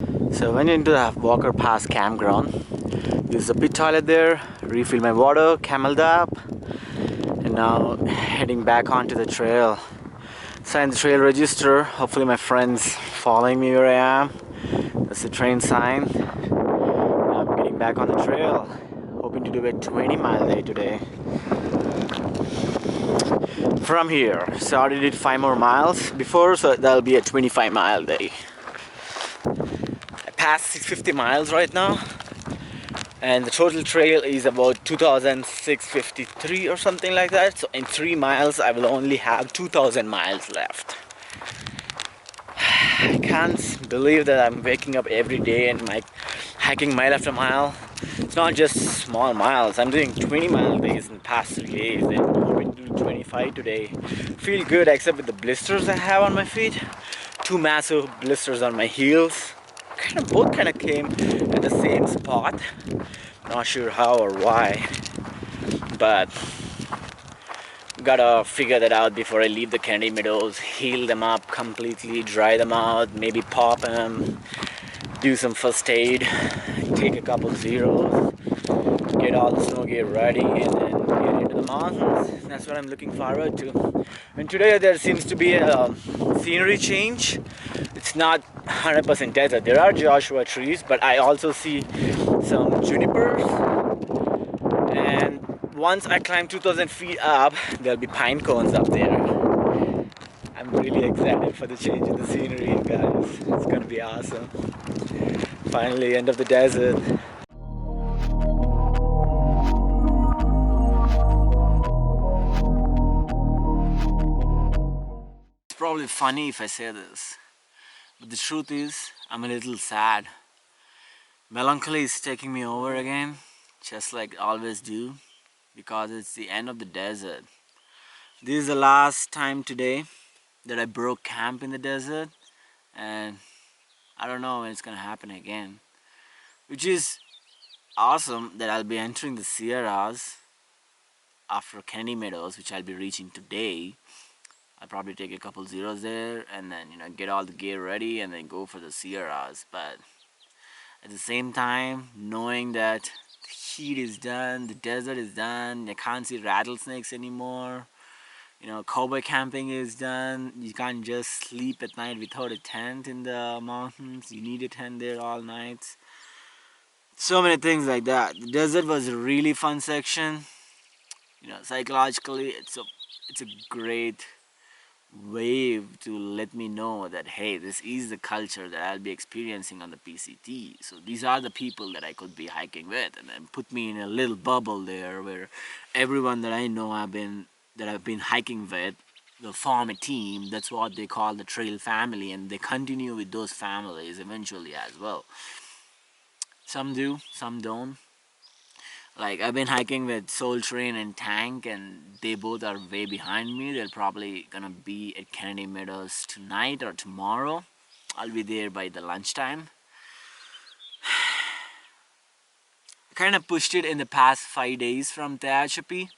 So I went into the Walker Pass campground, used the pit toilet there, refilled my water, cameled up, and now heading back onto the trail. Signed the trail register. Hopefully my friends following me where I am. That's the train sign. Now I'm getting back on the trail. Hoping to do a 20-mile day today. From here. So I already did 5 more miles before, so that'll be a 25-mile day. I passed 650 miles right now. And the total trail is about 2,653 or something like that. So in 3 miles I will only have 2,000 miles left. I can't believe that I'm waking up every day and hiking mile after mile. It's not just small miles. I'm doing 20-mile days in the past 3 days and hoping to do 25 today. Feel good except with the blisters I have on my feet. 2 massive blisters on my heels. Both came at the same spot. Not sure how or why, but gotta figure that out before I leave the Kennedy Meadows. Heal them up completely, dry them out, maybe pop them, do some first aid, take a couple zeros, get all the snow gear ready, and then get into the mountains. That's what I'm looking forward to. And today there seems to be a scenery change. It's not 100% desert. There are Joshua trees, but I also see some junipers. And once I climb 2,000 feet up, there'll be pine cones up there. I'm really excited for the change in the scenery, guys. It's gonna be awesome. Finally, end of the desert. It's probably funny if I say this, but the truth is, I'm a little sad. Melancholy is taking me over again, just like it always do, because it's the end of the desert. This is the last time today that I broke camp in the desert, and I don't know when it's gonna happen again. Which is awesome that I'll be entering the Sierras after Kennedy Meadows, which I'll be reaching today. I'll probably take a couple zeros there and then get all the gear ready and then go for the Sierras. But at the same time, knowing that the heat is done, the desert is done, I can't see rattlesnakes anymore. Cowboy camping is done. You can't just sleep at night without a tent in the mountains. You need a tent there all night. So many things like that. The desert was a really fun section. Psychologically, it's a great wave to let me know that hey, this is the culture that I'll be experiencing on the PCT. So these are the people that I could be hiking with, and then put me in a little bubble there where everyone that I know I've been hiking with will form a team. That's what they call the trail family, and they continue with those families eventually as well. Some do, some don't. Like I've been hiking with Soul Train and Tank, and they both are way behind me. They're probably gonna be at Kennedy Meadows tonight or tomorrow. I'll be there by the lunchtime. I kind of pushed it in the past 5 days from Tehachapi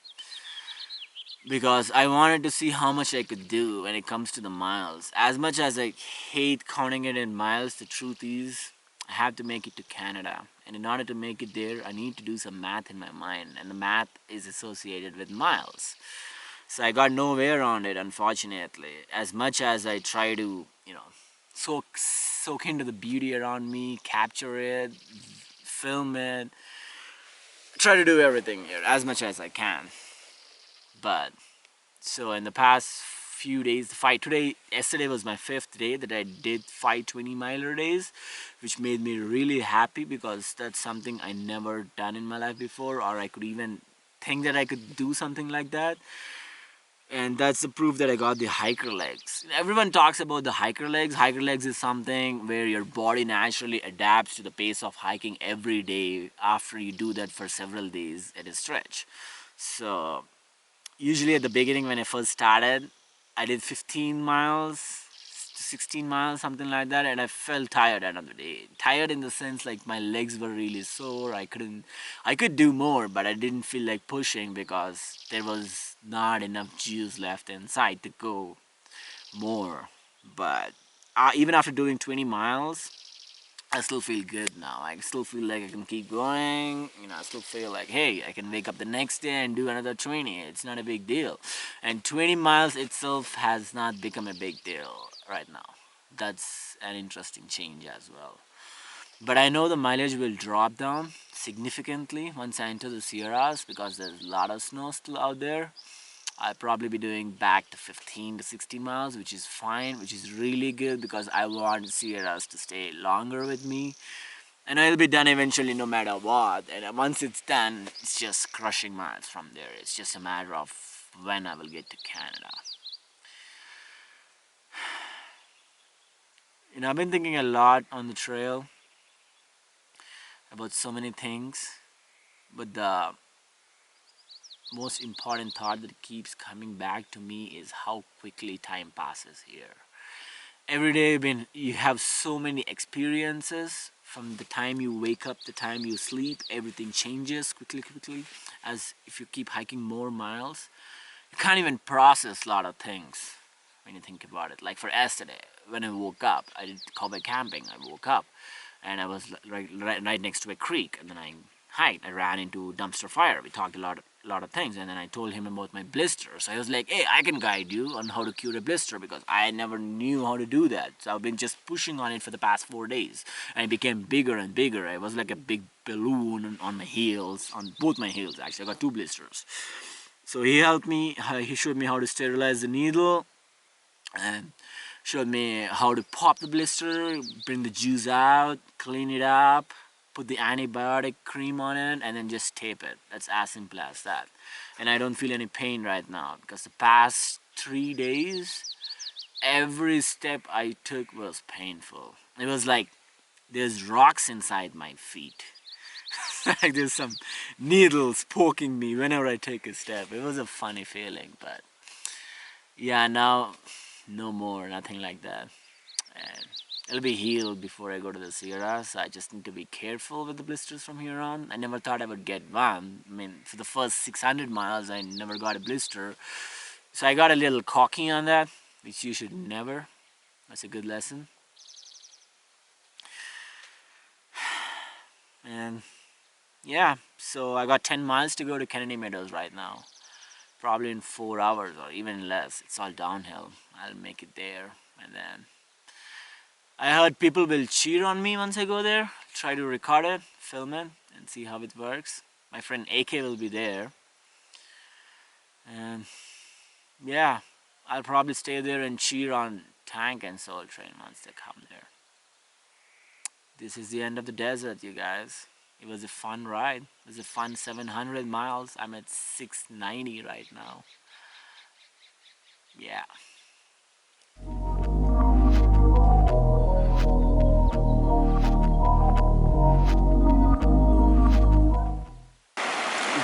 because I wanted to see how much I could do when it comes to the miles. As much as I hate counting it in miles, the truth is I have to make it to Canada. And in order to make it there, I need to do some math in my mind. And the math is associated with miles. So I got nowhere on it, unfortunately. As much as I try to, soak into the beauty around me, capture it, film it, try to do everything here as much as I can. But so in the past few days, yesterday was my 5th day that I did 5 20-miler days, which made me really happy because that's something I never done in my life before, or I could even think that I could do something like that. And that's the proof that I got the hiker legs. Everyone talks about the hiker legs. Hiker legs is something where your body naturally adapts to the pace of hiking every day after you do that for several days at a stretch. So usually at the beginning when I first started, I did 15 miles to 16 miles, something like that, and I felt tired at the end of the day. Tired in the sense like my legs were really sore. I could do more, but I didn't feel like pushing because there was not enough juice left inside to go more. But even after doing 20 miles, I still feel good now. I still feel like I can keep going. I still feel like, hey, I can wake up the next day and do another 20. It's not a big deal. And 20 miles itself has not become a big deal right now. That's an interesting change as well. But I know the mileage will drop down significantly once I enter the Sierras because there's a lot of snow still out there. I'll probably be doing back to 15 to 16 miles, which is fine, which is really good because I want Sierras to stay longer with me. And it'll be done eventually no matter what. And once it's done, it's just crushing miles from there. It's just a matter of when I will get to Canada. I've been thinking a lot on the trail about so many things, but the most important thought that keeps coming back to me is how quickly time passes here. Every day you have so many experiences. From the time you wake up, the time you sleep, everything changes quickly. As if you keep hiking more miles, you can't even process a lot of things when you think about it. Like for yesterday, when I woke up, I did cowboy camping. I woke up and I was right next to a creek, and then I hiked. I ran into dumpster fire. We talked a lot of things, and then I told him about my blisters. So I was like, hey, I can guide you on how to cure a blister because I never knew how to do that. So I've been just pushing on it for the past 4 days, and it became bigger and bigger. I was like a big balloon on my heels, on both my heels actually. I got 2 blisters. So he helped me. He showed me how to sterilize the needle and showed me how to pop the blister, bring the juice out, clean it up, put the antibiotic cream on it, and then just tape it. That's as simple as that. And I don't feel any pain right now because the past 3 days, every step I took was painful. It was like there's rocks inside my feet. Like there's some needles poking me whenever I take a step. It was a funny feeling, but yeah, now no more, nothing like that. And it'll be healed before I go to the Sierra, so I just need to be careful with the blisters from here on. I never thought I would get one. I mean, for the first 600 miles, I never got a blister. So I got a little cocky on that, which you should never. That's a good lesson. And yeah, so I got 10 miles to go to Kennedy Meadows right now. Probably in 4 hours or even less. It's all downhill. I'll make it there, and then I heard people will cheer on me once I go there. Try to record it, film it, and see how it works. My friend AK will be there. And yeah, I'll probably stay there and cheer on Tank and Soul Train once they come there. This is the end of the desert, you guys. It was a fun ride. It was a fun 700 miles. I'm at 690 right now. Yeah.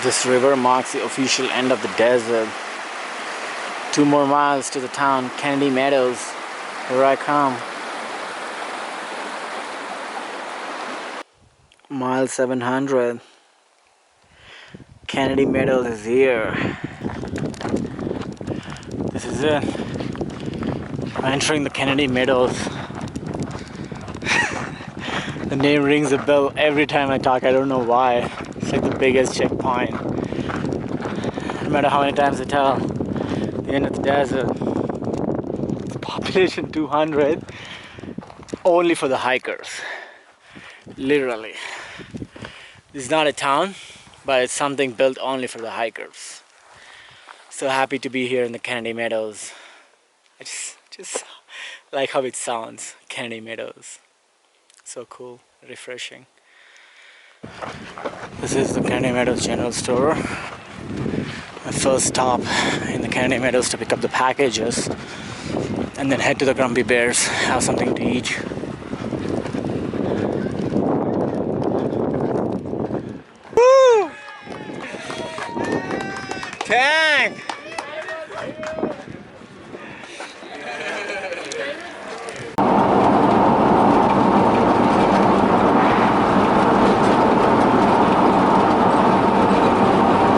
This river marks the official end of the desert. 2 more miles to the town, Kennedy Meadows. Here I come. Mile 700. Kennedy Meadows is here. This is it. We're entering the Kennedy Meadows. The name rings a bell every time I talk. I don't know why. It's like the biggest checkpoint. No matter how many times I tell, the end of the desert. Population 200. Only for the hikers. Literally. This is not a town, but it's something built only for the hikers. So happy to be here in the Kennedy Meadows. I just like how it sounds, Kennedy Meadows. So cool, refreshing. This is the Kennedy Meadows General Store. My first stop in the Kennedy Meadows to pick up the packages and then head to the Grumpy Bears, have something to eat. Woo! Tank!